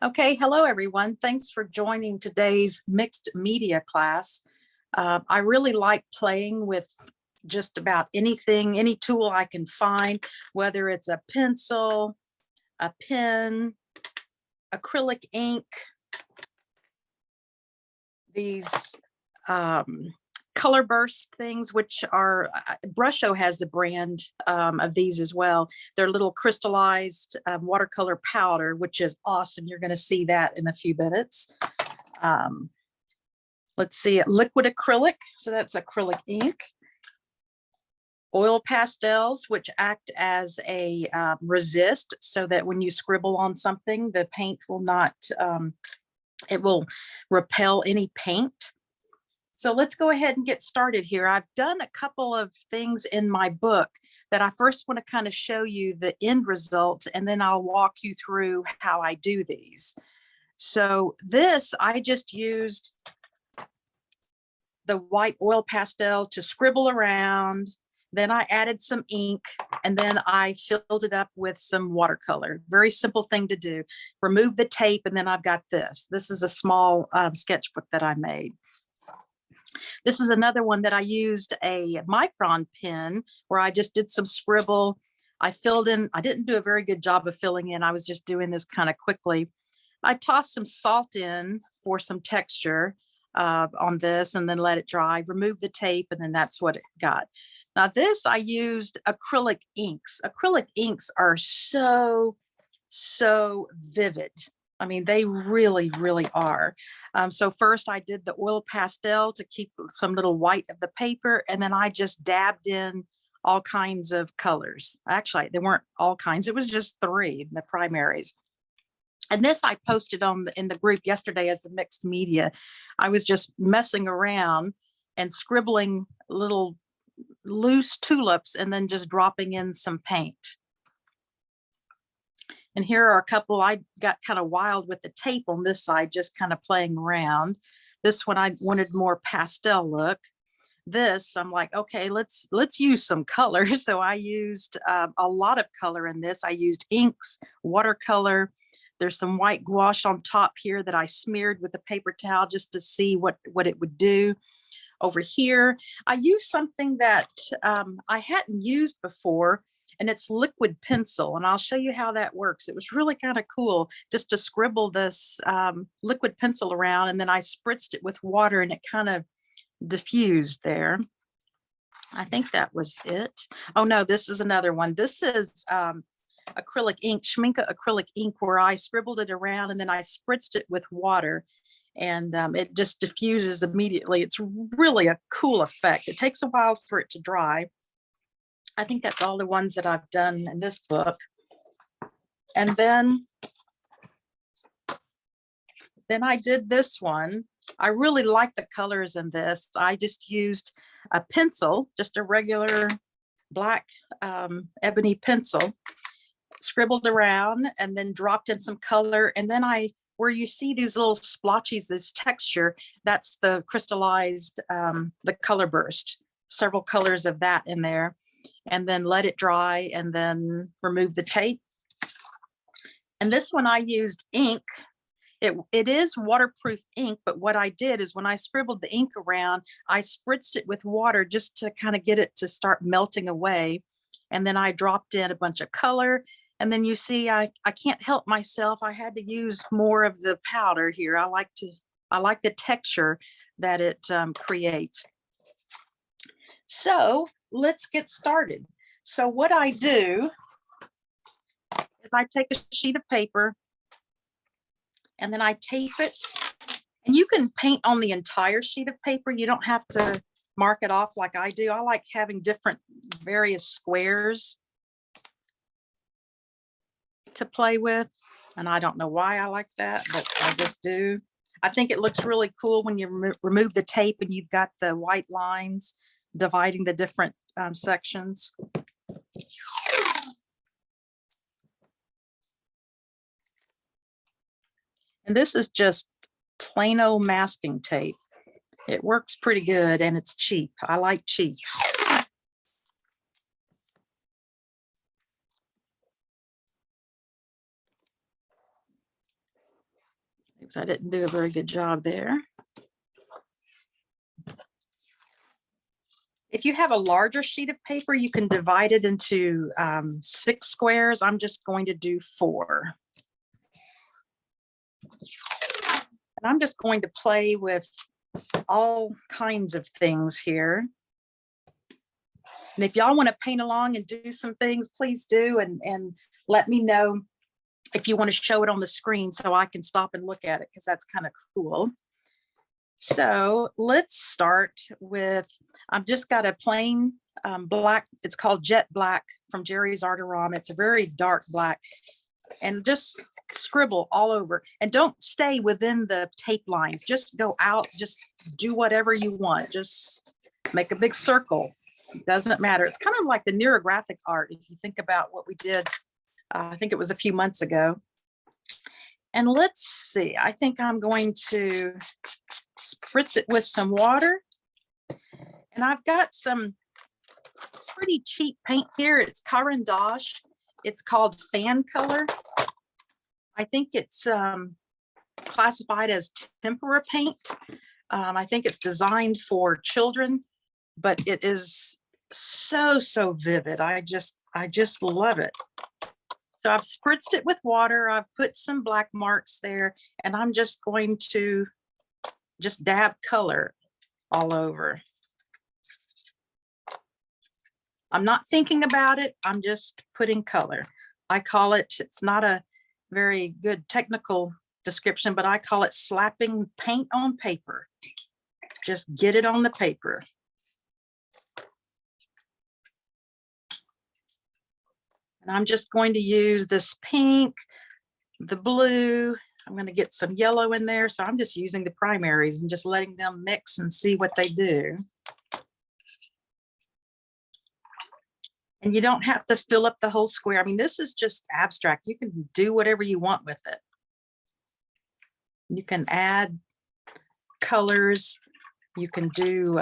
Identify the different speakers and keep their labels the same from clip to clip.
Speaker 1: Okay, hello everyone. Thanks for joining today's mixed media class. I really like playing with just about anything, any tool I can find, whether it's a pencil, a pen, acrylic ink, these color burst things, which are Brusho has the brand of these as well. They're little crystallized watercolor powder, which is awesome. You're going to see that in a few minutes. Let's see, liquid acrylic, so that's acrylic ink. Oil pastels, which act as a resist, so that when you scribble on something, the paint will not, it will repel any paint. So let's go ahead and get started here. I've done a couple of things in my book that I first want to kind of show you the end result, and then I'll walk you through how I do these. So this, I just used the white oil pastel to scribble around. Then I added some ink, and then I filled it up with some watercolor. Very simple thing to do. Remove the tape, and then I've got this. This is a small sketchbook that I made. This is another one that I used a micron pen where I just did some scribble. I filled in, I didn't do a very good job of filling in. I was just doing this kind of quickly. I tossed some salt in for some texture on this and then let it dry, remove the tape, and then that's what it got. Now this, I used acrylic inks. Acrylic inks are so vivid. I mean, they really, really are. So first I did the oil pastel to keep some little white of the paper, and then I just dabbed in all kinds of colors. Actually, they weren't all kinds. It was just three, the primaries. And this I posted on in the group yesterday as the mixed media. I was just messing around and scribbling little loose tulips and then just dropping in some paint. And here are a couple. I got kind of wild with the tape on this side, just kind of playing around. This one I wanted more pastel look. This I'm like, okay, let's use some color. So I used a lot of color in this. I used inks, watercolor. There's some white gouache on top here that I smeared with a paper towel just to see what it would do. Over here, I used something that I hadn't used before, and it's liquid pencil, and I'll show you how that works. It was really kind of cool just to scribble this liquid pencil around, and then I spritzed it with water and it kind of diffused there. I think that was it. Oh no, this is another one. This is acrylic ink, Schmincke Acrylic ink, where I scribbled it around and then I spritzed it with water, and it just diffuses immediately. It's really a cool effect. It takes a while for it to dry. I think that's all the ones that I've done in this book. And then I did this one. I really like the colors in this. I just used a pencil, just a regular black ebony pencil, scribbled around and then dropped in some color. And then where you see these little splotches, this texture, that's the crystallized, the color burst, several colors of that in there. And then let it dry and then remove the tape. And this one I used ink. It is waterproof ink, but what I did is when I scribbled the ink around, I spritzed it with water just to kind of get it to start melting away. And then I dropped in a bunch of color. And then you see, I can't help myself. I had to use more of the powder here. I like the texture that it creates. So let's get started. So what I do is I take a sheet of paper and then I tape it. And you can paint on the entire sheet of paper. You don't have to mark it off like I do. I like having different various squares to play with. And I don't know why I like that, but I just do. I think it looks really cool when you remove the tape and you've got the white lines dividing the different sections. And this is just plain old masking tape. It works pretty good and it's cheap. I like cheap. Oops, I didn't do a very good job there. If you have a larger sheet of paper, you can divide it into 6 squares. I'm just going to do 4. And I'm just going to play with all kinds of things here. And if y'all want to paint along and do some things, please do. And let me know if you want to show it on the screen so I can stop and look at it, because that's kind of cool. So let's start with, I've just got a plain black, it's called Jet Black from Jerry's Artarama. It's a very dark black, and just scribble all over, and don't stay within the tape lines. Just go out, just do whatever you want. Just make a big circle. It doesn't matter. It's kind of like the neurographic art. If you think about what we did, I think it was a few months ago. And let's see, I think I'm going to spritz it with some water. And I've got some pretty cheap paint here. It's CaranD'Ache. It's called Fancolor. I think it's classified as tempera paint. I think it's designed for children, but it is so vivid. I just love it. So I've spritzed it with water. I've put some black marks there, and I'm just going to just dab color all over. I'm not thinking about it. I'm just putting color. I call it, it's not a very good technical description, but I call it slapping paint on paper. Just get it on the paper. And I'm just going to use this pink, the blue. I'm going to get some yellow in there. So I'm just using the primaries and just letting them mix and see what they do. And you don't have to fill up the whole square. I mean, this is just abstract. You can do whatever you want with it. You can add colors. You can do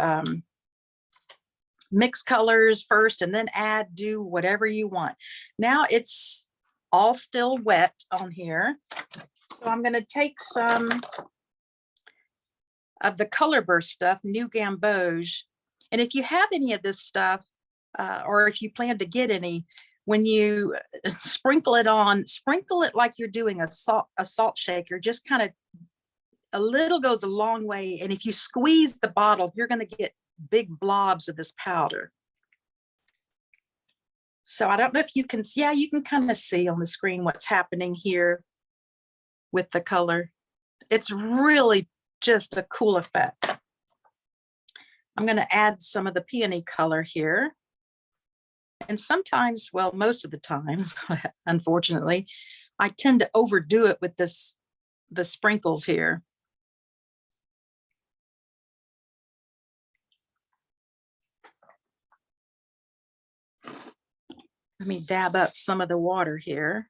Speaker 1: mix colors first and then do whatever you want. Now it's all still wet on here. So I'm going to take some of the Color Burst stuff, New Gamboge. And if you have any of this stuff, or if you plan to get any, when you sprinkle it on, sprinkle it like you're doing a salt shaker. Just kind of a little goes a long way. And if you squeeze the bottle, you're going to get big blobs of this powder. So I don't know if you can, yeah, you can kind of see on the screen what's happening here with the color. It's really just a cool effect. I'm going to add some of the peony color here. And sometimes, well, most of the times, unfortunately, I tend to overdo it with the sprinkles here. Let me dab up some of the water here.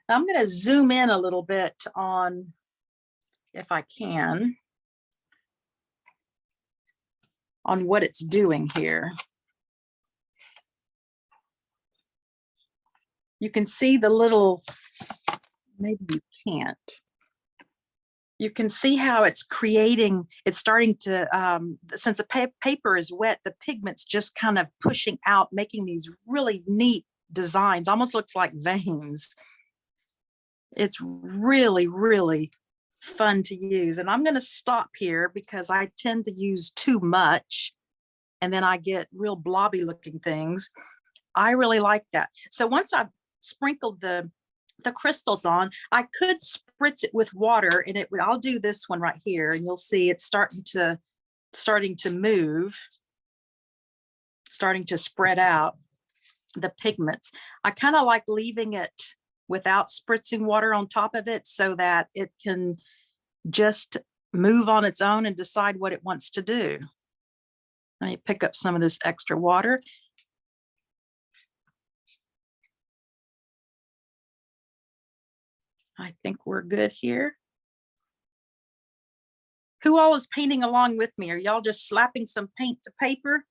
Speaker 1: I'm going to zoom in a little bit on, if I can, on what it's doing here. You can see the little, maybe you can't. You can see how it's creating, it's starting to, since the paper is wet, the pigment's just kind of pushing out, making these really neat designs, almost looks like veins. It's really fun to use. And I'm going to stop here because I tend to use too much and then I get real blobby looking things. I really like that. So once I've sprinkled the crystals on, I could spritz it with water, and it would, I'll do this one right here, and you'll see it's starting to move, starting to spread out the pigments. I kind of like leaving it without spritzing water on top of it so that it can just move on its own and decide what it wants to do. Let me pick up some of this extra water. I think we're good here. Who all is painting along with me? Are y'all just slapping some paint to paper?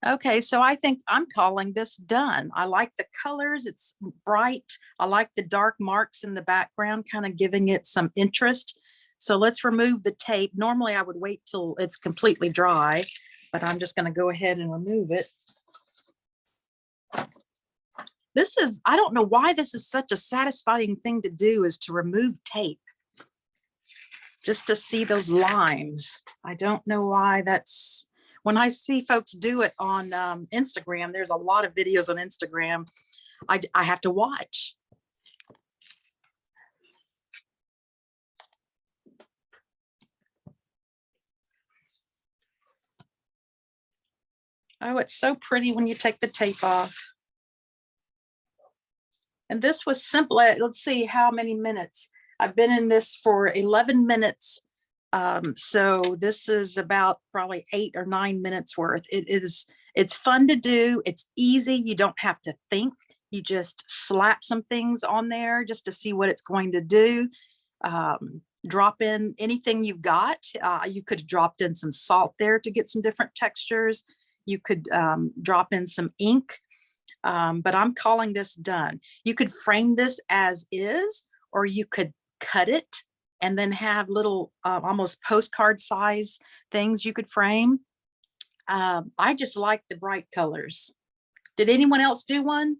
Speaker 1: Okay, so I think I'm calling this done. I like the colors. It's bright. I like the dark marks in the background, kind of giving it some interest. So let's remove the tape. Normally I would wait till it's completely dry, but I'm just going to go ahead and remove it. This is, I don't know why this is such a satisfying thing to do, is to remove tape. Just to see those lines. I don't know why that's, when I see folks do it on Instagram, there's a lot of videos on Instagram I have to watch. Oh, it's so pretty when you take the tape off. And this was simple. Let's see how many minutes. I've been in this for 11 minutes. So this is about probably 8 or 9 minutes worth. It's fun to do. It's easy. You don't have to think. You just slap some things on there just to see what it's going to do. Drop in anything you've got. You could have dropped in some salt there to get some different textures. You could drop in some ink, but I'm calling this done. You could frame this as is, or you could cut it and then have little almost postcard size things you could frame. I just like the bright colors. Did anyone else do one?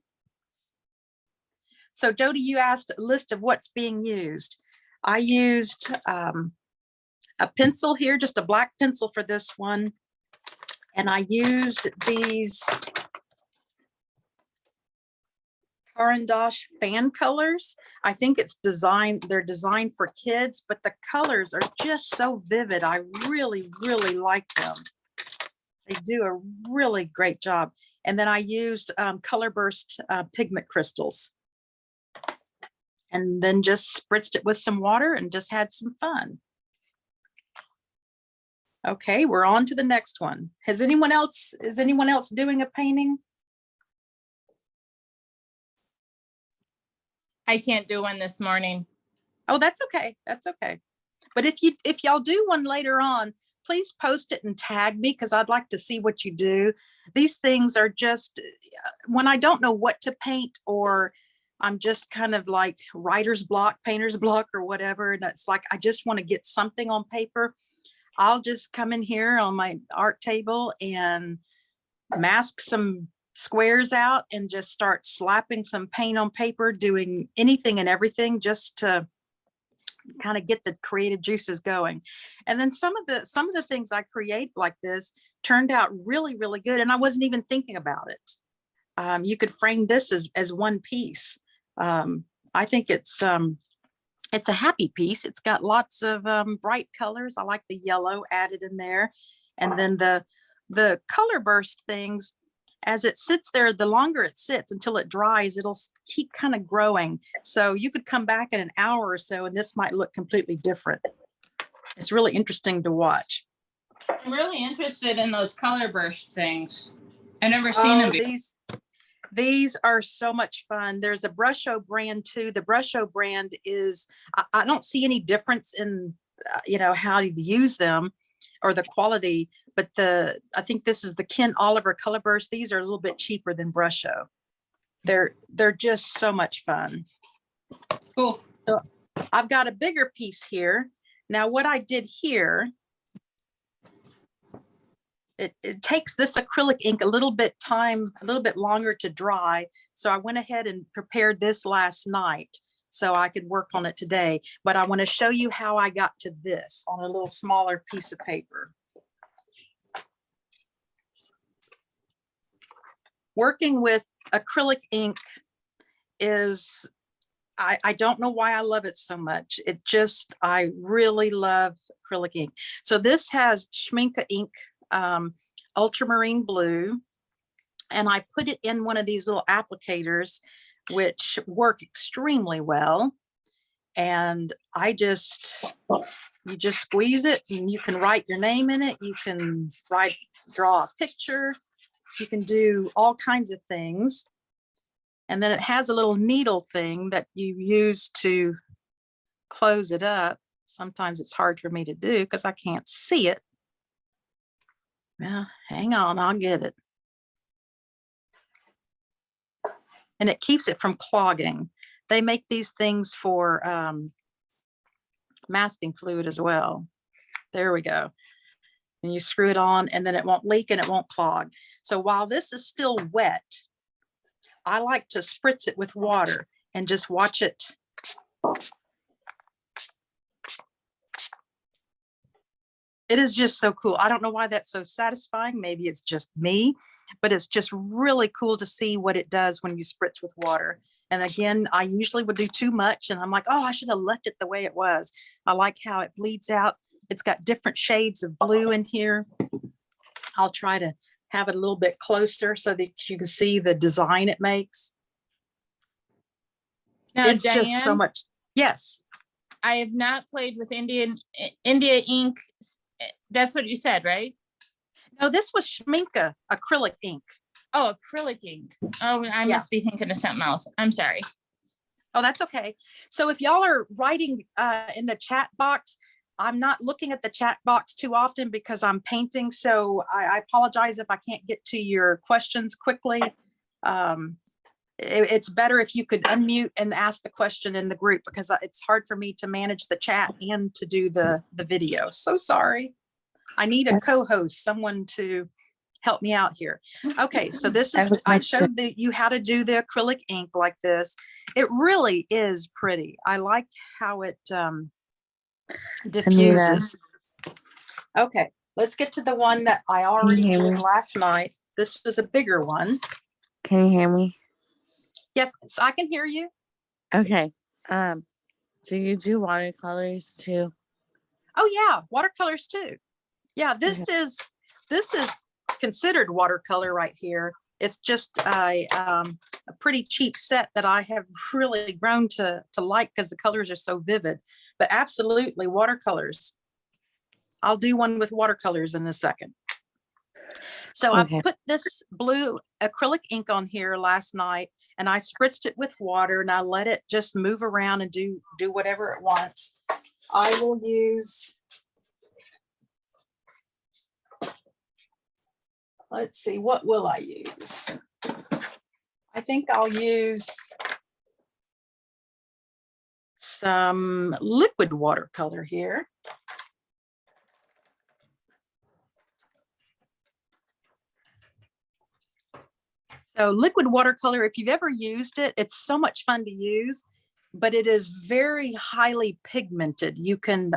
Speaker 1: So Jody, you asked a list of what's being used. I used a pencil here, just a black pencil for this one. And I used these CaranD'Ache Fancolors. I think it's designed, they're designed for kids, but the colors are just so vivid. I really, really like them. They do a really great job. And then I used Color Burst pigment crystals. And then just spritzed it with some water and just had some fun. Okay, we're on to the next one. Is anyone else doing a painting?
Speaker 2: I can't do one this morning.
Speaker 1: Oh, that's okay. That's okay. But if y'all do one later on, please post it and tag me, because I'd like to see what you do. These things are just, when I don't know what to paint, or I'm just kind of like writer's block, painter's block, or whatever, and it's like I just want to get something on paper, I'll just come in here on my art table and mask some squares out and just start slapping some paint on paper, doing anything and everything just to kind of get the creative juices going. And then some of the things I create like this turned out really, really good. And I wasn't even thinking about it. You could frame this as one piece. I think it's a happy piece. It's got lots of bright colors. I like the yellow added in there. And then the color burst things, as it sits there, the longer it sits until it dries, it'll keep kind of growing. So you could come back in an hour or so and this might look completely different. It's really interesting to watch.
Speaker 2: I'm really interested in those color burst things. I've never seen them before.
Speaker 1: These are so much fun. There's a Brusho brand too. The Brusho brand is, I don't see any difference in, how you use them or the quality, but I think this is the Ken Oliver Color Burst. These are a little bit cheaper than Brusho. They're just so much fun.
Speaker 2: Cool.
Speaker 1: So I've got a bigger piece here. Now what I did here, it takes this acrylic ink a little bit longer to dry. So I went ahead and prepared this last night so I could work on it today. But I want to show you how I got to this on a little smaller piece of paper. Working with acrylic ink is, I don't know why I love it so much. I really love acrylic ink. So this has Schmincke Ink ultramarine blue, and I put it in one of these little applicators which work extremely well. And you just squeeze it and you can write your name in it. You can draw a picture. You can do all kinds of things. And then it has a little needle thing that you use to close it up. Sometimes it's hard for me to do because I can't see it. Now, hang on, I'll get it. and it keeps it from clogging. They make these things for masking fluid as well. There we go. And you screw it on and then it won't leak and it won't clog. So while this is still wet, I like to spritz it with water and just watch it. It is just so cool. I don't know why that's so satisfying. Maybe it's just me, but it's just really cool to see what it does when you spritz with water. And again, I usually would do too much and I'm like, oh, I should have left it the way it was. I like how it bleeds out. It's got different shades of blue in here. I'll try to have it a little bit closer so that you can see the design it makes.
Speaker 2: Now,
Speaker 1: It's
Speaker 2: Diane,
Speaker 1: just so much. Yes.
Speaker 2: I have not played with India ink. That's what you said, right?
Speaker 1: No, this was Schmincke Acrylic ink.
Speaker 2: Oh, acrylic ink. Oh, I must be thinking of something else. I'm sorry.
Speaker 1: Oh, that's okay. So if y'all are writing in the chat box, I'm not looking at the chat box too often because I'm painting. So I apologize if I can't get to your questions quickly. It's better if you could unmute and ask the question in the group because it's hard for me to manage the chat and to do the video. So sorry. I need a co-host, someone to help me out here. Okay, so this is, I showed you how to do the acrylic ink like this. It really is pretty. I like how it diffuses. Okay, let's get to the one that I already did last night. This was a bigger one.
Speaker 3: Can you hear me?
Speaker 1: Yes, I can hear you.
Speaker 3: Okay. Do you do watercolors too?
Speaker 1: Oh yeah, watercolors too. Yeah, this is considered watercolor right here. It's just a pretty cheap set that I have really grown to like because the colors are so vivid. But absolutely watercolors. I'll do one with watercolors in a second. So I put this blue acrylic ink on here last night and I spritzed it with water and I let it just move around and do whatever it wants. I will use, let's see, what will I use? I think I'll use some liquid watercolor here. So liquid watercolor, if you've ever used it, it's so much fun to use, but it is very highly pigmented. You can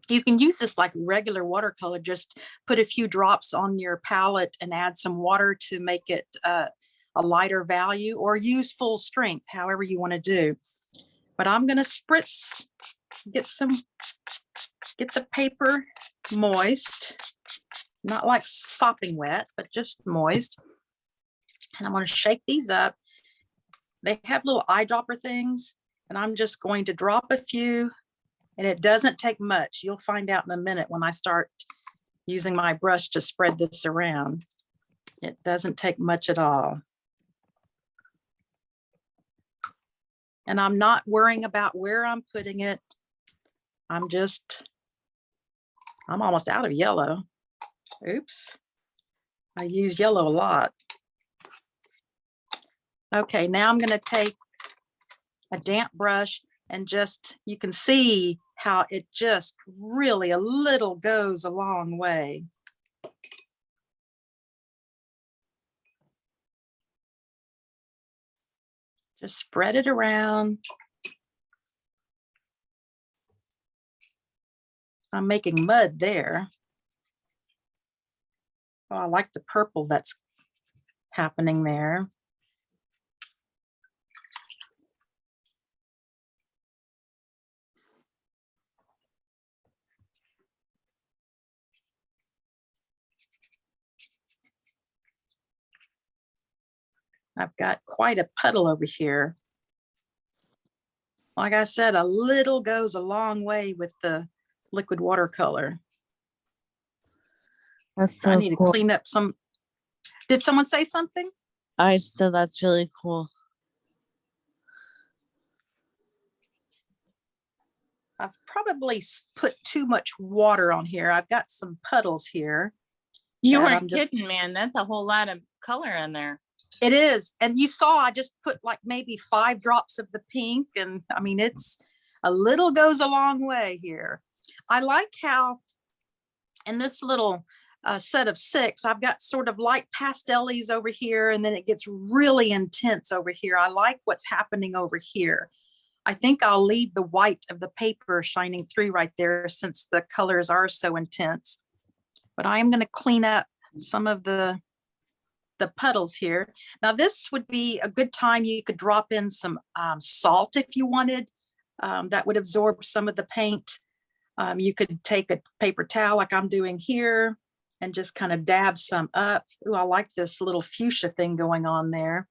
Speaker 1: use this like regular watercolor, just put a few drops on your palette and add some water to make it a lighter value, or use full strength, however you want to do. But I'm going to spritz, get the paper moist, not like sopping wet, but just moist. And I'm going to shake these up. They have little eyedropper things, and I'm just going to drop a few, and it doesn't take much. You'll find out in a minute when I start using my brush to spread this around. It doesn't take much at all. And I'm not worrying about where I'm putting it. I'm almost out of yellow. Oops. I use yellow a lot. Okay, now I'm going to take a damp brush and just, you can see how it just really a little goes a long way. Just spread it around. I'm making mud there. Oh, I like the purple that's happening there. I've got quite a puddle over here. Like I said, a little goes a long way with the liquid watercolor.
Speaker 3: That's so
Speaker 1: I need
Speaker 3: cool.
Speaker 1: to clean up some. Did someone say something?
Speaker 3: I said that's really cool.
Speaker 1: I've probably put too much water on here. I've got some puddles here.
Speaker 2: You weren't kidding, man. That's a whole lot of color in there.
Speaker 1: It is. And you saw, I just put like maybe 5 drops of the pink. And I mean, it's a little goes a long way here. I like how in this little set of 6, I've got sort of light pastels over here, and then it gets really intense over here. I like what's happening over here. I think I'll leave the white of the paper shining through right there since the colors are so intense. But I am going to clean up some of the puddles here. Now this would be a good time. You could drop in some salt if you wanted. That would absorb some of the paint. You could take a paper towel like I'm doing here and just kind of dab some up. Ooh, I like this little fuchsia thing going on there.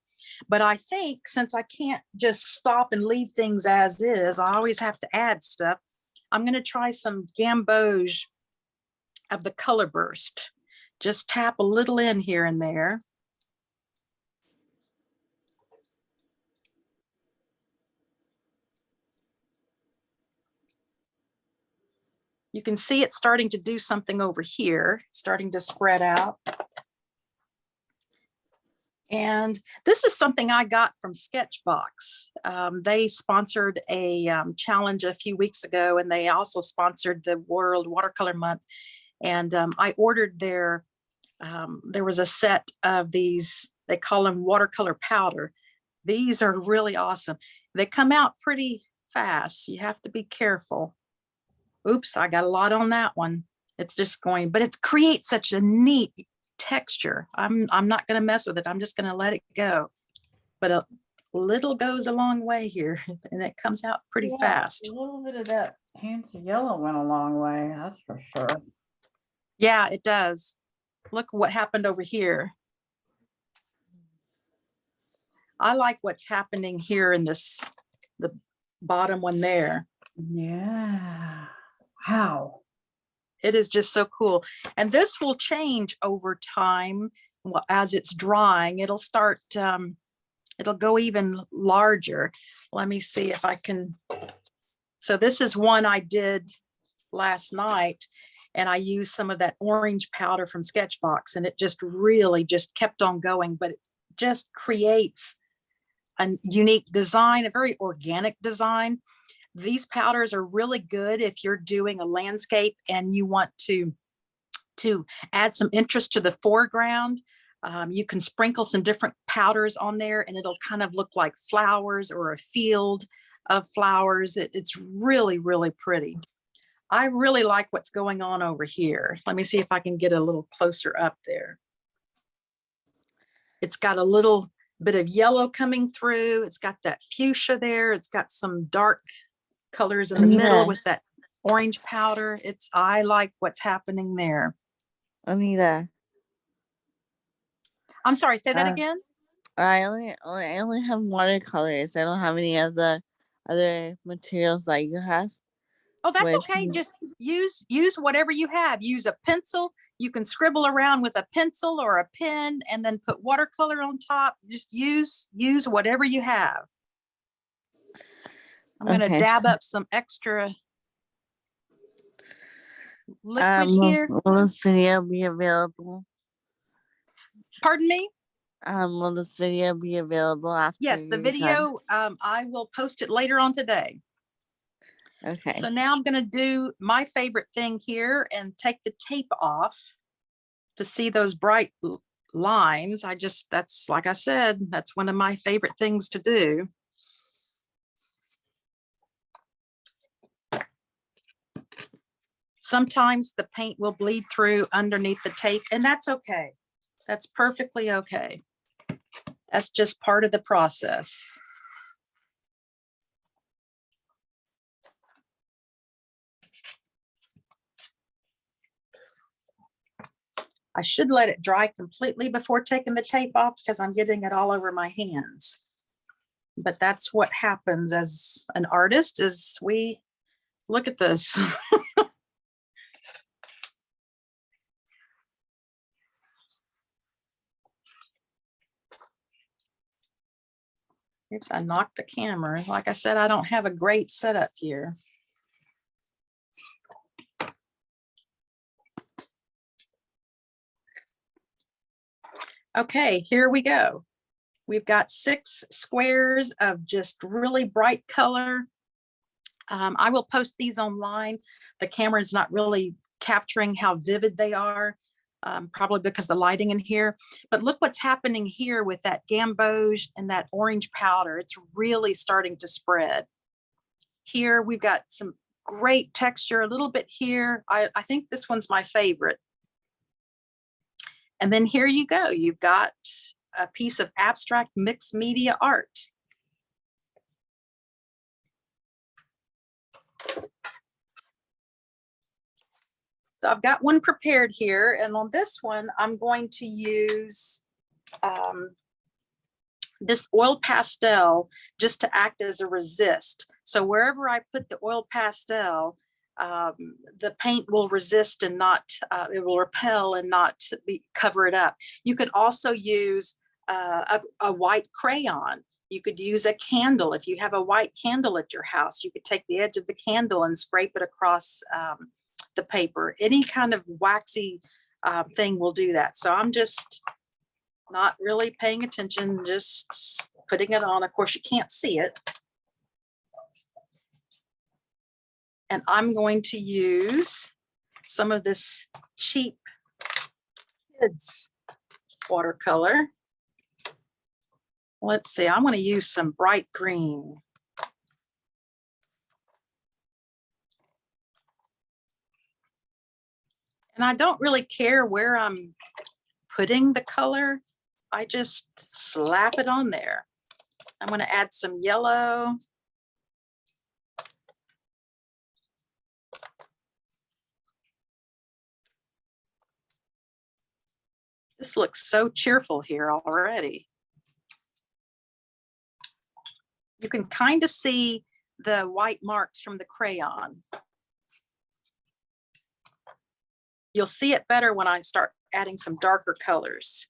Speaker 1: But I think since I can't just stop and leave things as is, I always have to add stuff. I'm going to try some gamboge of the color burst. Just tap a little in here and there. You can see it's starting to do something over here, starting to spread out. And this is something I got from SketchBox. They sponsored a challenge a few weeks ago, and they also sponsored the World Watercolor Month. And I ordered there was a set of these, they call them watercolor powder. These are really awesome. They come out pretty fast. You have to be careful. Oops, I got a lot on that one. It's just going, but it creates such a neat texture. I'm not going to mess with it. I'm just going to let it go. But a little goes a long way here, and it comes out pretty fast.
Speaker 4: A little bit of that fancy yellow went a long way, that's for sure.
Speaker 1: Yeah, it does. Look what happened over here. I like what's happening here in this, the bottom one there.
Speaker 4: Yeah. Wow.
Speaker 1: It is just so cool. And this will change over time. Well, as it's drying, it'll start, it'll go even larger. Let me see if I can. So this is one I did last night, and I used some of that orange powder from SketchBox, and it just really just kept on going, but it just creates a unique design, a very organic design. These powders are really good if you're doing a landscape and you want to add some interest to the foreground. You can sprinkle some different powders on there, and it'll kind of look like flowers or a field of flowers. It's really, really pretty. I really like what's going on over here. Let me see if I can get a little closer up there. It's got a little bit of yellow coming through. It's got that fuchsia there. It's got some dark colors in the middle with that orange powder. I like what's happening there.
Speaker 3: Anita.
Speaker 1: I'm sorry, say that again.
Speaker 3: I only have watercolors. I don't have any of the other materials that you have.
Speaker 1: Oh, that's okay. Just use whatever you have. Use a pencil. You can scribble around with a pencil or a pen and then put watercolor on top. Just use whatever you have. I'm going to dab up some extra liquid here.
Speaker 3: Will this video be available?
Speaker 1: Pardon me?
Speaker 3: Will this video be available after?
Speaker 1: Yes, the video, I will post it later on today.
Speaker 3: Okay.
Speaker 1: So now I'm going to do my favorite thing here and take the tape off to see those bright lines. That's like I said, that's one of my favorite things to do. Sometimes the paint will bleed through underneath the tape, and that's okay. That's perfectly okay. That's just part of the process. I should let it dry completely before taking the tape off because I'm getting it all over my hands. But that's what happens as an artist is we look at this. Oops, I knocked the camera. Like I said, I don't have a great setup here. Okay, here we go. We've got 6 squares of just really bright color. I will post these online. The camera is not really capturing how vivid they are, probably because the lighting in here. But look what's happening here with that gamboge and that orange powder. It's really starting to spread. Here we've got some great texture, a little bit here. I think this one's my favorite. And then here you go. You've got a piece of abstract mixed media art. So I've got one prepared here, and on this one, I'm going to use this oil pastel just to act as a resist. So wherever I put the oil pastel, the paint will resist and not, it will repel and not cover it up. You could also use a white crayon. You could use a candle. If you have a white candle at your house, you could take the edge of the candle and scrape it across the paper. Any kind of waxy thing will do that. So I'm just not really paying attention, just putting it on. Of course, you can't see it. And I'm going to use some of this cheap kids watercolor. Let's see, I'm going to use some bright green. And I don't really care where I'm putting the color. I just slap it on there. I'm going to add some yellow. This looks so cheerful here already. You can kind of see the white marks from the crayon. You'll see it better when I start adding some darker colors.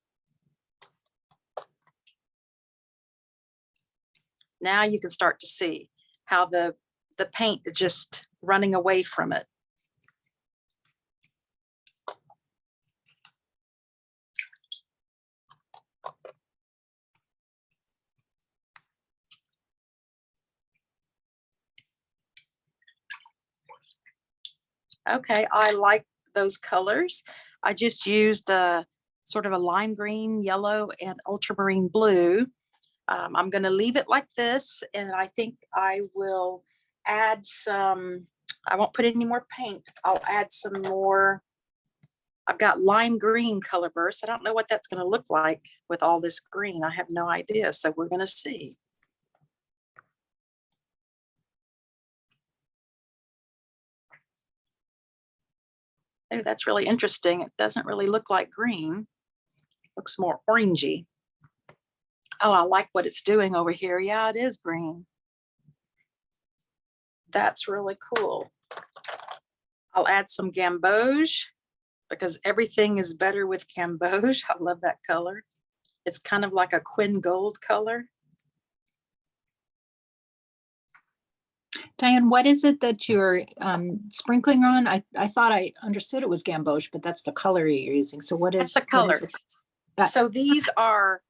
Speaker 1: Now you can start to see how the paint is just running away from it. Okay, I like those colors. I just used a sort of a lime green, yellow, and ultramarine blue. I'm going to leave it like this, and I think I will add some, I won't put any more paint. I'll add some more. I've got lime green color bursts. I don't know what that's going to look like with all this green. I have no idea, so we're going to see. Oh, that's really interesting. It doesn't really look like green. Looks more orangey. Oh, I like what it's doing over here. Yeah, it is green. That's really cool. I'll add some gamboge because everything is better with gamboge. I love that color. It's kind of like a quin gold color.
Speaker 5: Diane, what is it that you're sprinkling on? I thought I understood it was gamboge, but that's the color you're using. So what is
Speaker 1: the color?
Speaker 5: That?
Speaker 1: So these are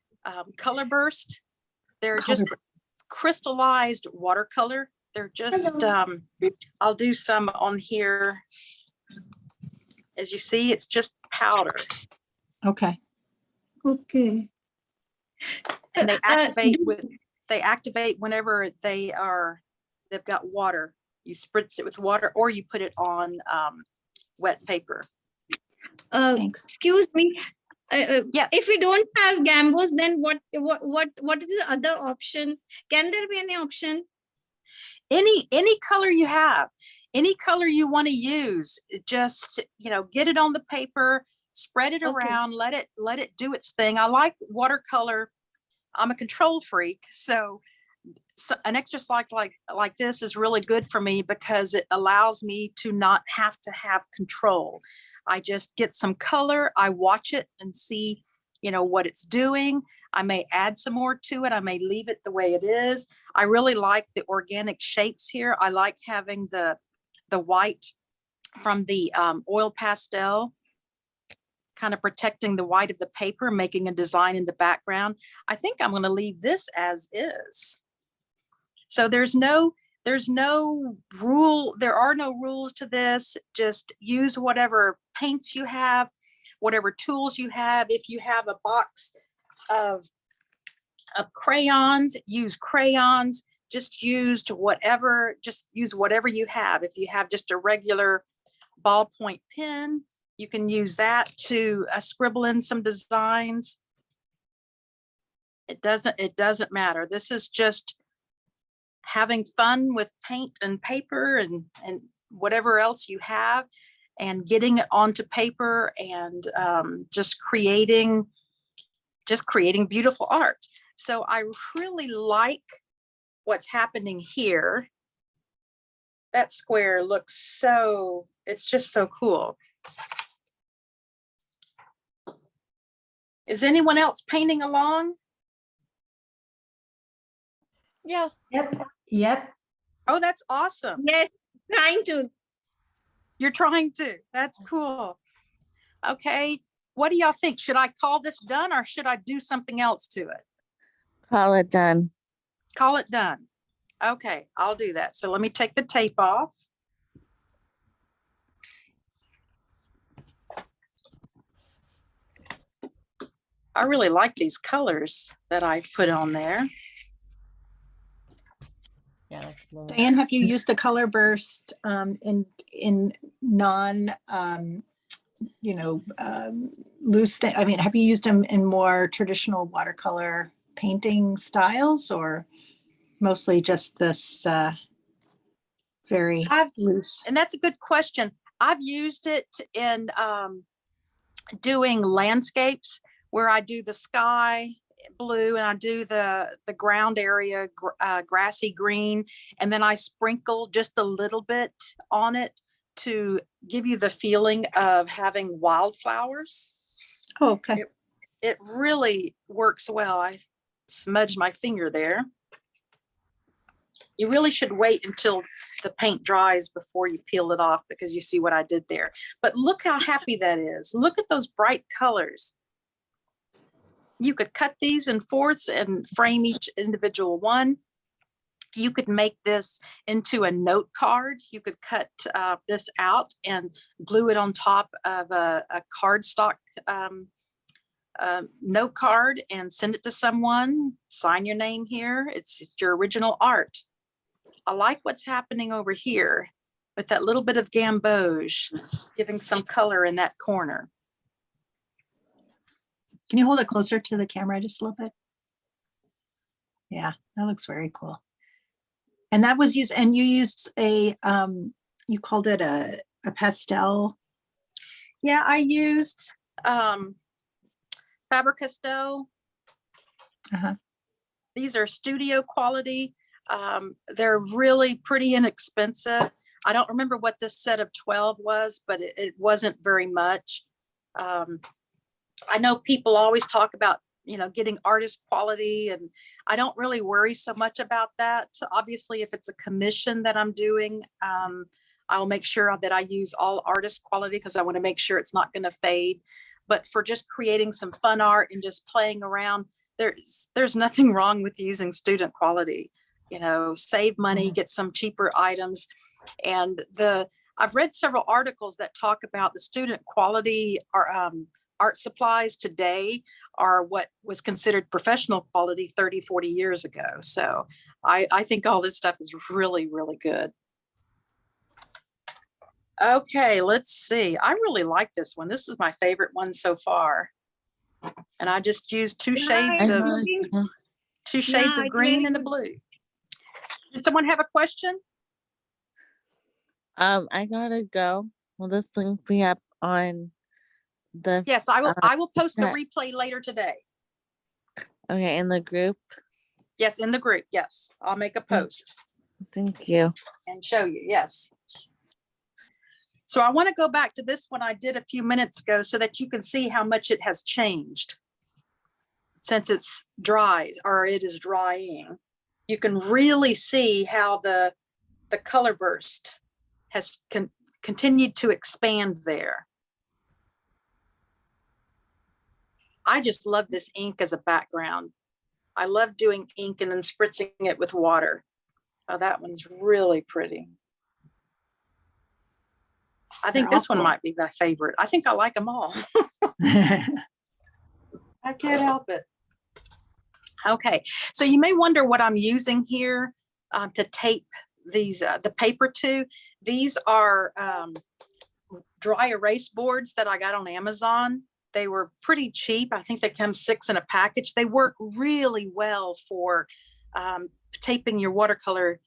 Speaker 1: color burst. They're just crystallized watercolor. They're just, I'll do some on here. As you see, it's just powder.
Speaker 5: Okay.
Speaker 6: Okay.
Speaker 1: And they activate whenever they've got water. You spritz it with water or you put it on wet paper.
Speaker 5: Thanks.
Speaker 6: Excuse me.
Speaker 1: Yes.
Speaker 6: If we don't have gambos, then what is the other option? Can there be any option?
Speaker 1: Any color you have, any color you want to use, just, get it on the paper, spread it around, let it do its thing. I like watercolor. I'm a control freak, so an exercise like this is really good for me because it allows me to not have to have control. I just get some color, I watch it and see, what it's doing. I may add some more to it. I may leave it the way it is. I really like the organic shapes here. I like having the white from the oil pastel kind of protecting the white of the paper, making a design in the background. I think I'm going to leave this as is. So there's no rule. There are no rules to this. Just use whatever paints you have, whatever tools you have. If you have a box of crayons, use crayons. Just use whatever you have. If you have just a regular ballpoint pen, you can use that to scribble in some designs. It doesn't matter. This is just having fun with paint and paper and whatever else you have, and getting it onto paper, and just creating beautiful art. So I really like what's happening here. That square looks so, it's just so cool. Is anyone else painting along?
Speaker 7: Yeah.
Speaker 4: Yep.
Speaker 1: Oh, that's awesome.
Speaker 6: Yes, trying to.
Speaker 1: You're trying to. That's cool. Okay. What do y'all think? Should I call this done, or should I do something else to it?
Speaker 3: Call it done.
Speaker 1: Call it done. Okay, I'll do that. So let me take the tape off. I really like these colors that I put on there.
Speaker 7: Yeah. That's a little-
Speaker 5: Diane, have you used the color burst in non, loose thing? I mean, have you used them in more traditional watercolor painting styles, or mostly just this very loose?
Speaker 1: And that's a good question. I've used it in doing landscapes where I do the sky blue and I do the ground area grassy green, and then I sprinkle just a little bit on it to give you the feeling of having wildflowers.
Speaker 5: Oh, okay.
Speaker 1: It really works well. I smudged my finger there. You really should wait until the paint dries before you peel it off, because you see what I did there. But look how happy that is. Look at those bright colors. You could cut these in fourths and frame each individual one. You could make this into a note card. You could cut this out and glue it on top of a cardstock note card and send it to someone. Sign your name here. It's your original art. I like what's happening over here with that little bit of gamboge, giving some color in that corner.
Speaker 5: Can you hold it closer to the camera just a little bit? Yeah, that looks very cool. And that was used, and you used a, you called it a pastel.
Speaker 1: Yeah, I used Faber-Castell.
Speaker 5: Uh-huh.
Speaker 1: These are studio quality. They're really pretty inexpensive. I don't remember what this set of 12 was, but it wasn't very much. I know people always talk about, getting artist quality, and I don't really worry so much about that. So obviously, if it's a commission that I'm doing, I'll make sure that I use all artist quality, because I want to make sure it's not going to fade. But for just creating some fun art and just playing around, there's nothing wrong with using student quality. Save money, get some cheaper items. And I've read several articles that talk about the student quality art supplies today are what was considered professional quality 30, 40 years ago. So I think all this stuff is really, really good. Okay, let's see. I really like this one. This is my favorite one so far. And I just used two shades of green and the blue. Did someone have a question?
Speaker 3: I gotta go. Will this link be up on the?
Speaker 1: Yes, I will post the replay later today.
Speaker 3: Okay, in the group.
Speaker 1: Yes, in the group. Yes, I'll make a post
Speaker 3: Thank you.
Speaker 1: and show you. Yes. So I want to go back to this one I did a few minutes ago so that you can see how much it has changed since it's dried, or it is drying. You can really see how the color burst has continued to expand there. I just love this ink as a background. I love doing ink and then spritzing it with water. Oh, that one's really pretty. I think
Speaker 5: They're all
Speaker 1: this one
Speaker 5: cool.
Speaker 1: might be my favorite. I think I like them all. I can't help it. Okay, so you may wonder what I'm using here to tape these the paper to. These are dry erase boards that I got on Amazon. They were pretty cheap. I think they come 6 in a package. They work really well for taping your watercolor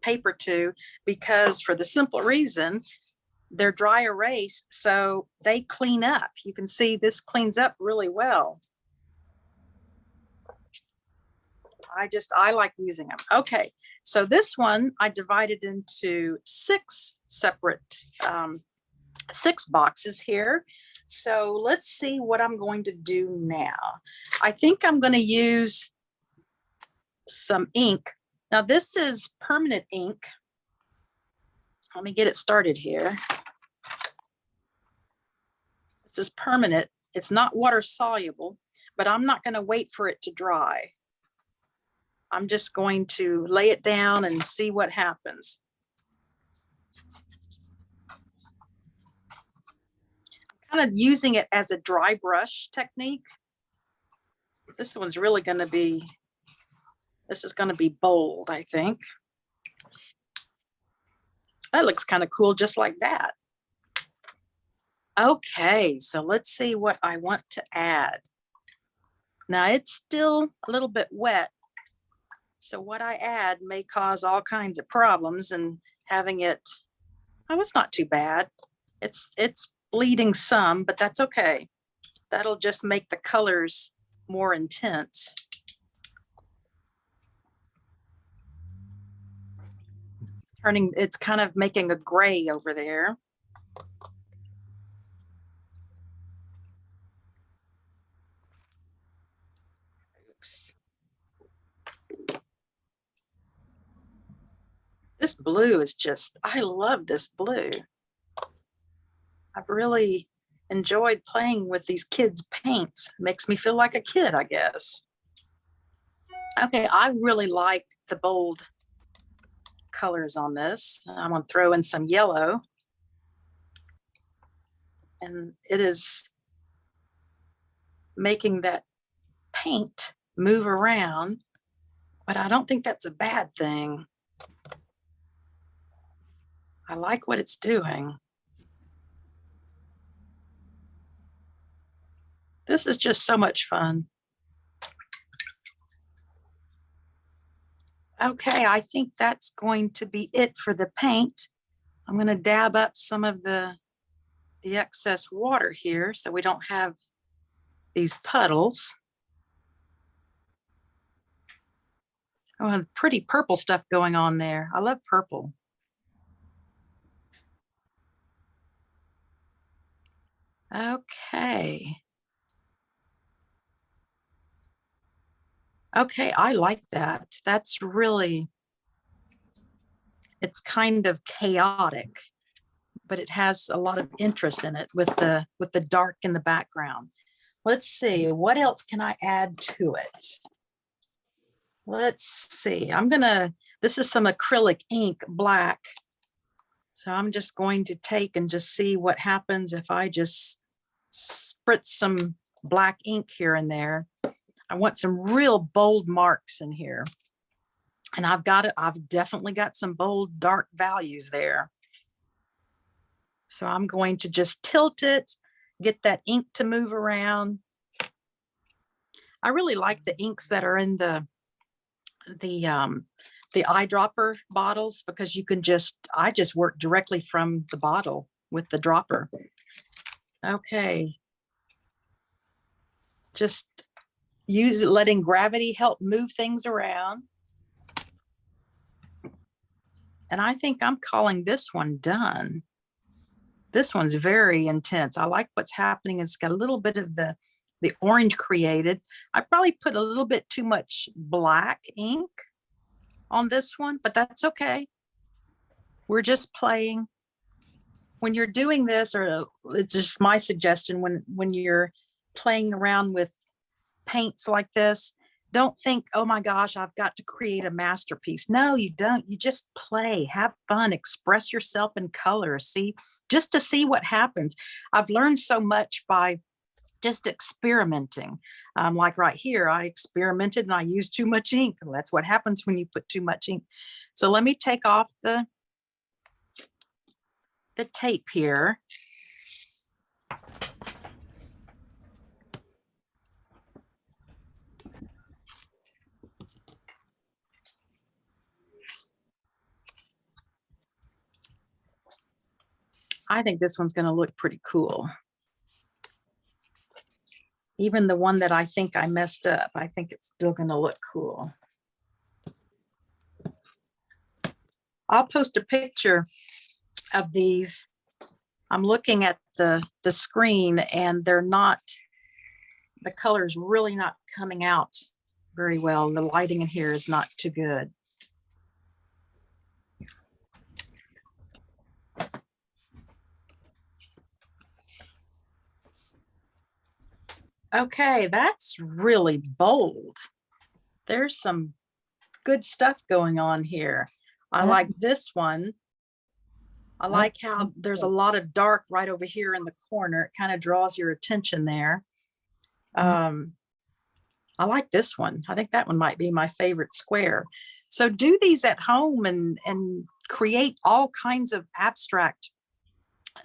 Speaker 1: paper to, because for the simple reason they're dry erase, so they clean up. You can see this cleans up really well. I like using them. Okay, so this one I divided into 6 separate 6 boxes here. So let's see what I'm going to do now. I think I'm going to use some ink. Now this is permanent ink. Let me get it started here. This is permanent. It's not water soluble, but I'm not going to wait for it to dry. I'm just going to lay it down and see what happens. I'm kind of using it as a dry brush technique. This one's really going to be, this is going to be bold, I think. That looks kind of cool, just like that. Okay, so let's see what I want to add. Now it's still a little bit wet, so what I add may cause all kinds of problems, and having it, oh, it's not too bad. It's bleeding some, but that's okay. That'll just make the colors more intense. It's kind of making a gray over there. Oops. This blue is just, I love this blue. I've really enjoyed playing with these kids' paints. Makes me feel like a kid, I guess. Okay, I really like the bold colors on this. I'm gonna throw in some yellow. And it is making that paint move around, but I don't think that's a bad thing. I like what it's doing. This is just so much fun. Okay, I think that's going to be it for the paint. I'm going to dab up some of the excess water here so we don't have these puddles. Oh, pretty purple stuff going on there. I love purple. Okay. Okay, I like that. That's really, it's kind of chaotic, but it has a lot of interest in it with the dark in the background. Let's see, what else can I add to it? Let's see, this is some acrylic ink, black. So I'm just going to take and just see what happens if I just spritz some black ink here and there. I want some real bold marks in here. And I've definitely got some bold dark values there. So I'm going to just tilt it, get that ink to move around. I really like the inks that are in the eyedropper bottles, because you can I just work directly from the bottle with the dropper. Okay. Just letting gravity help move things around. And I think I'm calling this one done. This one's very intense. I like what's happening. It's got a little bit of the orange created. I probably put a little bit too much black ink on this one, but that's okay. We're just playing. When you're doing this, or it's just my suggestion, when you're playing around with paints like this, don't think, oh my gosh, I've got to create a masterpiece. No, you don't. You just play, have fun, express yourself in color, just to see what happens. I've learned so much by just experimenting. Like right here, I experimented and I used too much ink. Well, that's what happens when you put too much ink. So let me take off the tape here. I think this one's going to look pretty cool. Even the one that I think I messed up, I think it's still going to look cool. I'll post a picture of these. I'm looking at the screen and they're not, the color's really not coming out very well. The lighting in here is not too good. Okay, that's really bold. There's some good stuff going on here. I like this one. I like how there's a lot of dark right over here in the corner. It kind of draws your attention there. I like this one. I think that one might be my favorite square. So do these at home and create all kinds of abstract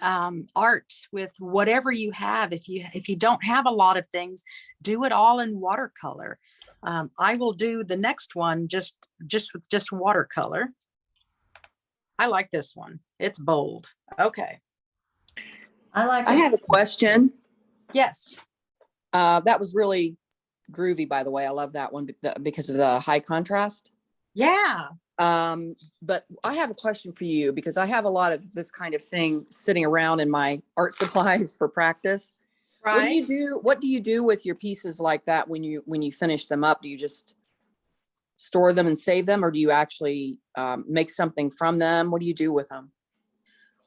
Speaker 1: art with whatever you have. If you don't have a lot of things, do it all in watercolor. I will do the next one just with watercolor. I like this one. It's bold. Okay.
Speaker 4: I
Speaker 8: have a question.
Speaker 1: Yes.
Speaker 8: That was really groovy, by the way. I love that one because of the high contrast.
Speaker 1: Yeah.
Speaker 8: But I have a question for you because I have a lot of this kind of thing sitting around in my art supplies for practice.
Speaker 1: Right.
Speaker 8: What do you do with your pieces like that when you finish them up? Do you just store them and save them, or do you actually make something from them? What do you do with them?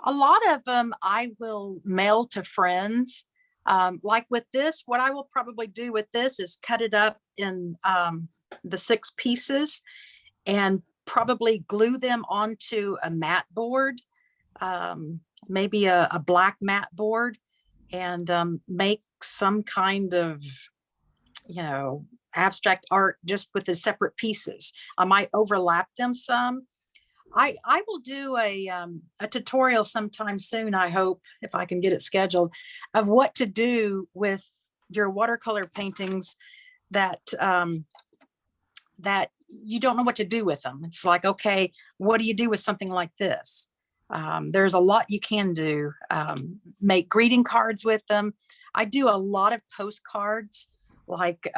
Speaker 1: A lot of them I will mail to friends. Like with this, what I will probably do with this is cut it up in the 6 pieces and probably glue them onto a mat board, maybe a black mat board, and make some kind of, abstract art just with the separate pieces. I might overlap them some. I will do a tutorial sometime soon, I hope, if I can get it scheduled, of what to do with your watercolor paintings that that you don't know what to do with them. It's like, okay, what do you do with something like this? There's a lot you can do. Make greeting cards with them. I do a lot of postcards, like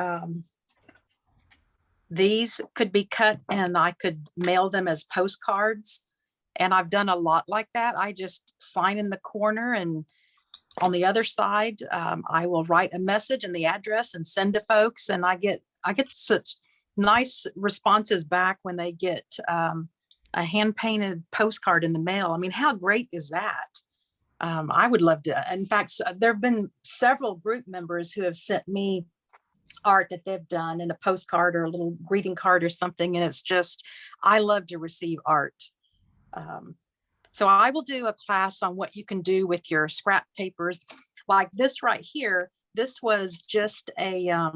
Speaker 1: these could be cut and I could mail them as postcards. And I've done a lot like that. I just sign in the corner, and on the other side, I will write a message and the address and send to folks. And I get such nice responses back when they get a hand painted postcard in the mail. I mean, how great is that? I would love to. In fact, there have been several group members who have sent me art that they've done in a postcard or a little greeting card or something. And it's just, I love to receive art. So I will do a class on what you can do with your scrap papers. Like this right here, this was just a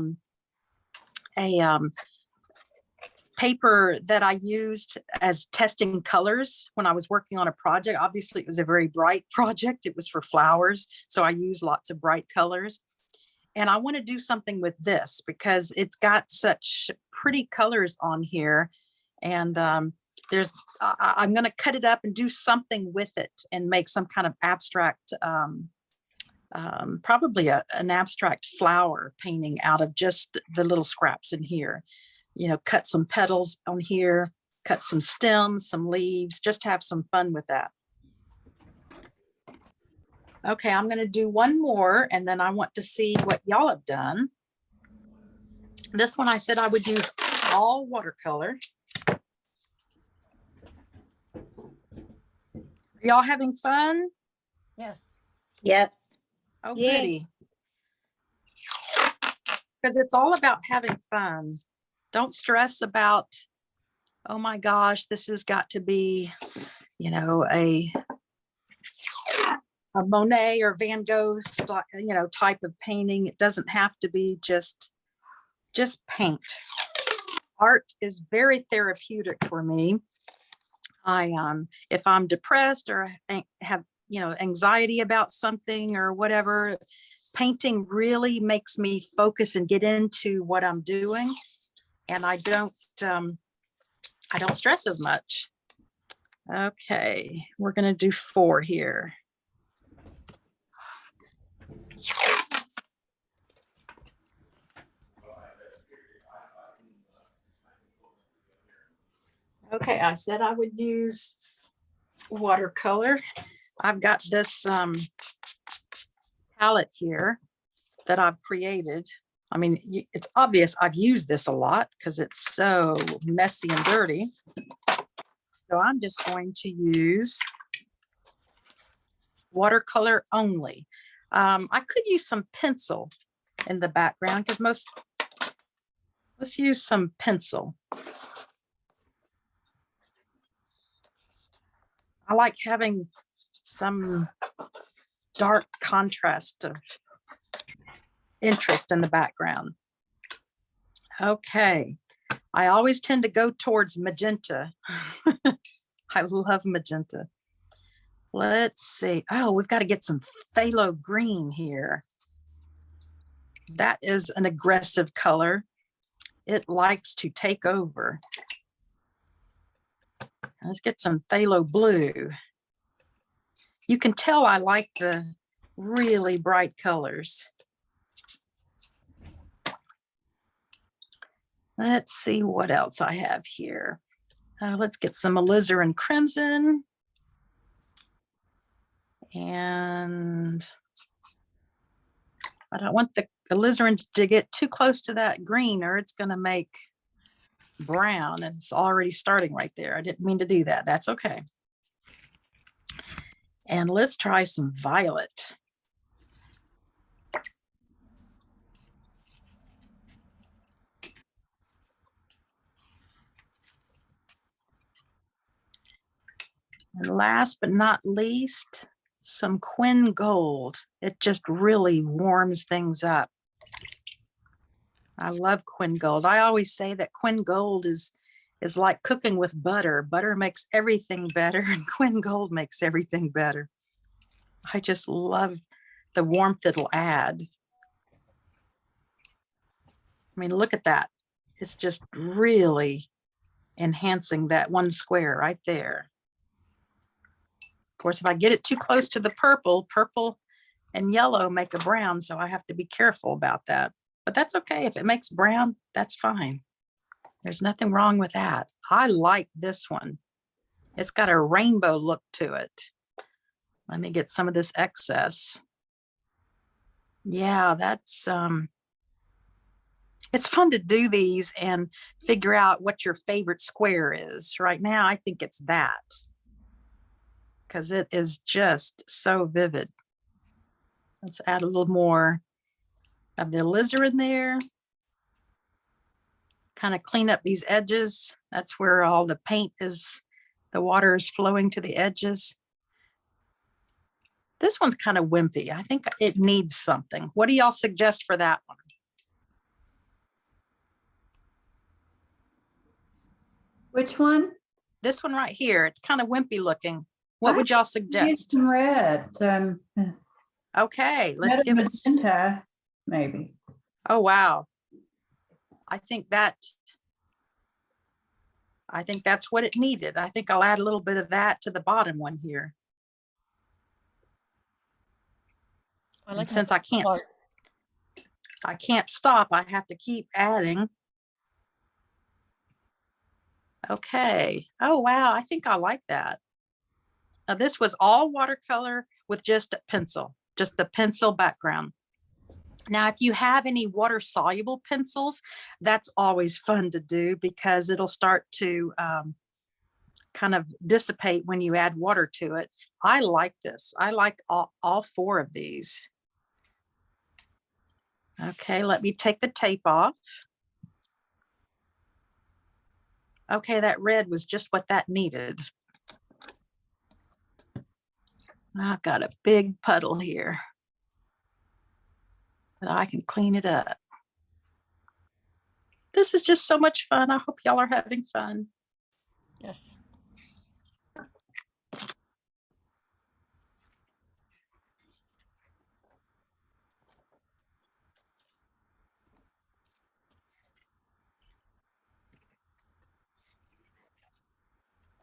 Speaker 1: paper that I used as testing colors when I was working on a project. Obviously, it was a very bright project. It was for flowers. So I used lots of bright colors. And I want to do something with this because it's got such pretty colors on here. And I'm going to cut it up and do something with it and make some kind of abstract, probably an abstract flower painting out of just the little scraps in here. Cut some petals on here, cut some stems, some leaves, just have some fun with that. Okay, I'm going to do one more, and then I want to see what y'all have done. This one I said I would use all watercolor. Are y'all having fun?
Speaker 7: Yes.
Speaker 5: Yes.
Speaker 1: Oh,
Speaker 6: Yeah.
Speaker 1: goody. because it's all about having fun. Don't stress about, oh my gosh, this has got to be, you know, a Monet or Van Gogh, you know, type of painting. It doesn't have to be just paint. Art is very therapeutic for me. If I'm depressed or have, you know, anxiety about something or whatever, painting really makes me focus and get into what I'm doing, and I don't stress as much. Okay, we're gonna do 4 here. Okay, I said I would use watercolor. I've got this palette here that I've created. I mean, it's obvious I've used this a lot because it's so messy and dirty. So I'm just going to use watercolor only. I could use some pencil in the background because let's use some pencil. I like having some dark contrast of interest in the background. Okay, I always tend to go towards magenta. I love magenta. Let's see. Oh, we've got to get some phthalo green here. That is an aggressive color. It likes to take over. Let's get some phthalo blue. You can tell I like the really bright colors. Let's see what else I have here. Let's get some alizarin crimson. And I don't want the alizarin to get too close to that green or it's going to make brown, and it's already starting right there. I didn't mean to do that. That's okay. And let's try some violet. And last but not least, some Quin Gold. It just really warms things up. I love Quin Gold. I always say that Quin Gold is like cooking with butter. Butter makes everything better, and Quin Gold makes everything better. I just love the warmth it'll add. I mean, look at that. It's just really enhancing that one square right there. Of course, if I get it too close to the purple and yellow make a brown, so I have to be careful about that. But that's okay. If it makes brown, that's fine. There's nothing wrong with that. I like this one. It's got a rainbow look to it. Let me get some of this excess. Yeah, that's it's fun to do these and figure out what your favorite square is. Right now, I think it's that, because it is just so vivid. Let's add a little more of the alizarin there. Kind of clean up these edges. That's where all the paint is, the water is flowing to the edges. This one's kind of wimpy. I think it needs something. What do y'all suggest for that one?
Speaker 4: Which one?
Speaker 1: This one right here. It's kind of wimpy looking. What would y'all
Speaker 4: Use
Speaker 1: suggest?
Speaker 4: some red.
Speaker 1: Okay, let's
Speaker 4: Red
Speaker 1: give it.
Speaker 4: magenta, maybe.
Speaker 1: Oh, wow. I think that's what it needed. I think I'll add a little bit of that to the bottom one here. And since I can't stop, I have to keep adding. Okay. Oh, wow. I think I like that. Now, this was all watercolor with just a pencil, just the pencil background. Now, if you have any water soluble pencils, that's always fun to do because it'll start to kind of dissipate when you add water to it. I like this. I like all 4 of these. Okay, let me take the tape off. Okay, that red was just what that needed. I've got a big puddle here, but I can clean it up. This is just so much fun. I hope y'all are having fun.
Speaker 7: Yes.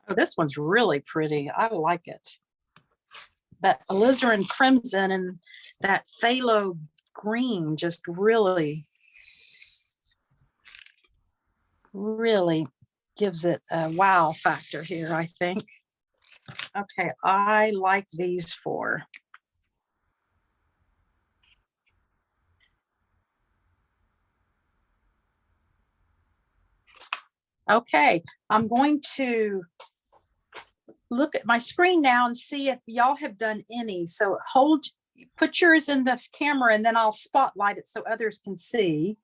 Speaker 1: Oh, this one's really pretty. I like it. That alizarin crimson and that phthalo green just really gives it a wow factor here, I think. Okay, I like these four. Okay, I'm going to look at my screen now and see if y'all have done any. So put yours in the camera and then I'll spotlight it so others can see.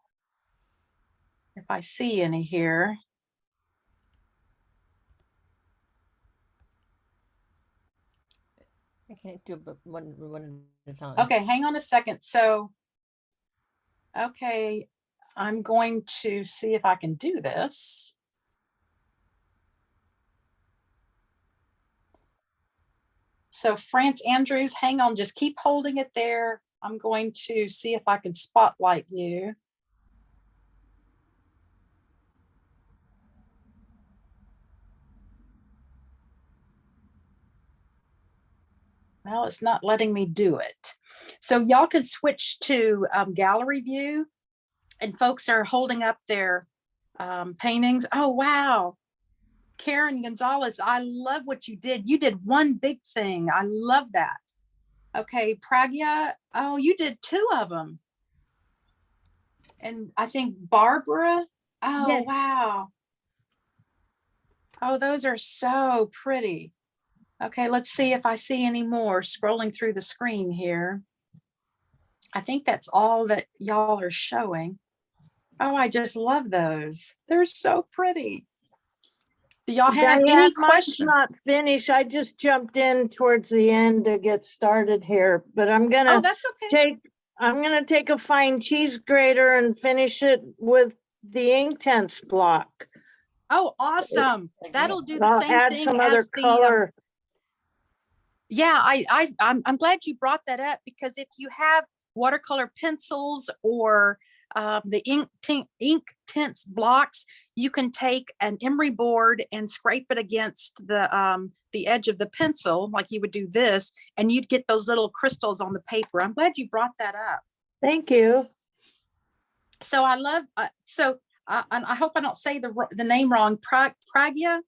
Speaker 1: If I see any here.
Speaker 7: I can't do it, but one at a time.
Speaker 1: Okay, hang on a second. So, okay, I'm going to see if I can do this. So France Andrews, hang on, just keep holding it there. I'm going to see if I can spotlight you. Well, it's not letting me do it. So y'all can switch to gallery view and folks are holding up their paintings. Oh, wow. Karen Gonzalez, I love what you did. You did one big thing. I love that. Okay, Pragya, oh, you did two of them. And I think Barbara, oh,
Speaker 6: Yes.
Speaker 1: wow. Oh, those are so pretty. Okay, let's see if I see any more scrolling through the screen here. I think that's all that y'all are showing. Oh, I just love those. They're so pretty. Do y'all have any
Speaker 9: Mine's
Speaker 1: questions?
Speaker 9: not finished. I just jumped in towards the end to get started here, but I'm
Speaker 1: Oh,
Speaker 9: gonna
Speaker 1: that's okay.
Speaker 9: take a fine cheese grater and finish it with the Inktense block.
Speaker 1: Oh, awesome. That'll do the
Speaker 9: I'll
Speaker 1: same
Speaker 9: add
Speaker 1: thing
Speaker 9: some other
Speaker 1: as the
Speaker 9: color.
Speaker 1: yeah, I'm glad you brought that up because if you have watercolor pencils or the Inktense blocks, you can take an emery board and scrape it against the edge of the pencil like you would do this, and you'd get those little crystals on the paper. I'm glad you brought that up.
Speaker 9: Thank you.
Speaker 1: So I love and I hope I don't say the name wrong. Pragya,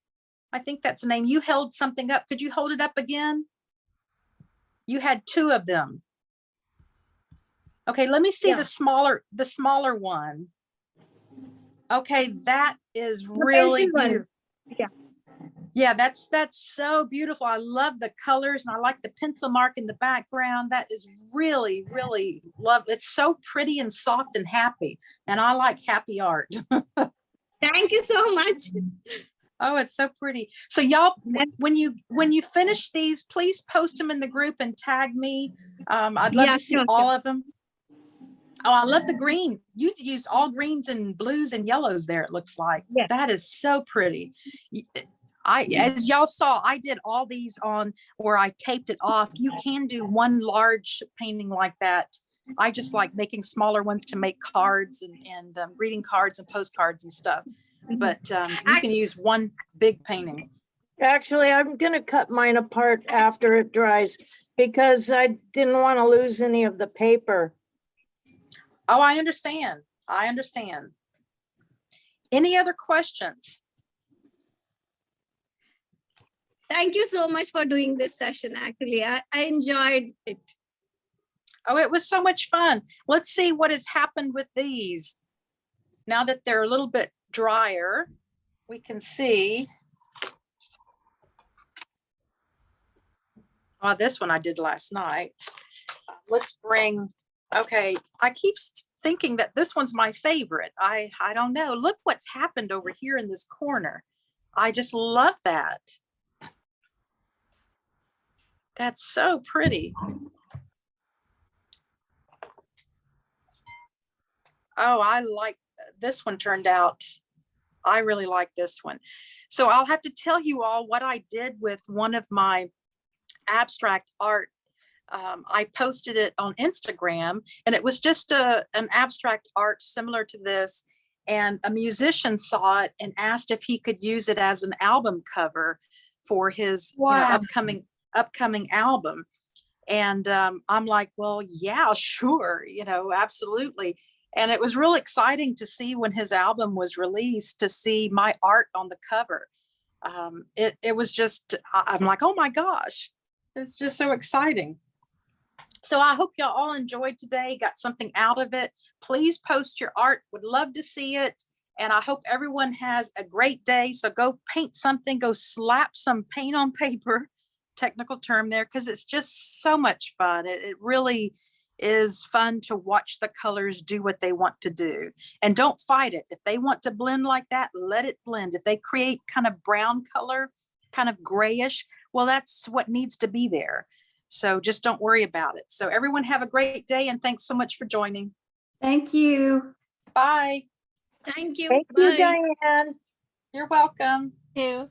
Speaker 1: I think that's the name. You held something up. Could you hold it up again? You had two of them. Okay, let me see
Speaker 6: Yeah.
Speaker 1: the smaller one. Okay, that is
Speaker 6: The
Speaker 1: really
Speaker 6: pencil one.
Speaker 1: beautiful.
Speaker 6: Yeah.
Speaker 1: Yeah, that's so beautiful. I love the colors and I like the pencil mark in the background. That is really, really lovely. It's so pretty and soft and happy. And I like happy art.
Speaker 6: Thank you so much.
Speaker 1: Oh, it's so pretty. So y'all, when you finish these, please post them in the group and tag me. I'd love
Speaker 6: Yeah,
Speaker 1: to see
Speaker 6: sure,
Speaker 1: all of them. Oh, I love the green. You used all greens and blues and yellows there, it looks like.
Speaker 6: Yeah.
Speaker 1: That is so pretty. As y'all saw, I did all these on where I taped it off. You can do one large painting like that. I just like making smaller ones to make cards and greeting cards and postcards and stuff. But you can use one big painting.
Speaker 9: Actually, I'm gonna cut mine apart after it dries because I didn't want to lose any of the paper.
Speaker 1: Oh, I understand. I understand. Any other questions?
Speaker 6: Thank you so much for doing this session. Actually, I enjoyed it.
Speaker 1: Oh, it was so much fun. Let's see what has happened with these. Now that they're a little bit drier, we can see. Oh, this one I did last night. Let's bring, okay, I keep thinking that this one's my favorite. I don't know. Look what's happened over here in this corner. I just love that. That's so pretty. Oh, I like this one turned out. I really like this one. So I'll have to tell you all what I did with one of my abstract art. I posted it on Instagram, and it was just an abstract art similar to this. And a musician saw it and asked if he could use it as an album cover for his upcoming album. And I'm like, well, yeah, sure, absolutely. And it was real exciting to see when his album was released, to see my art on the cover. It was just, I'm like, oh my gosh, it's just so exciting. So I hope y'all all enjoyed today, got something out of it. Please post your art, would love to see it. And I hope everyone has a great day. So go paint something, go slap some paint on paper, technical term there, because it's just so much fun. It really is fun to watch the colors do what they want to do. And don't fight it. If they want to blend like that, let it blend. If they create kind of brown color, kind of grayish, well, that's what needs to be there. So just don't worry about it. So everyone have a great day, and thanks so much for joining.
Speaker 10: Thank you.
Speaker 1: Bye.
Speaker 6: Thank you.
Speaker 9: Thank you,
Speaker 6: Bye.
Speaker 9: Diane.
Speaker 1: You're welcome.
Speaker 7: Thank you.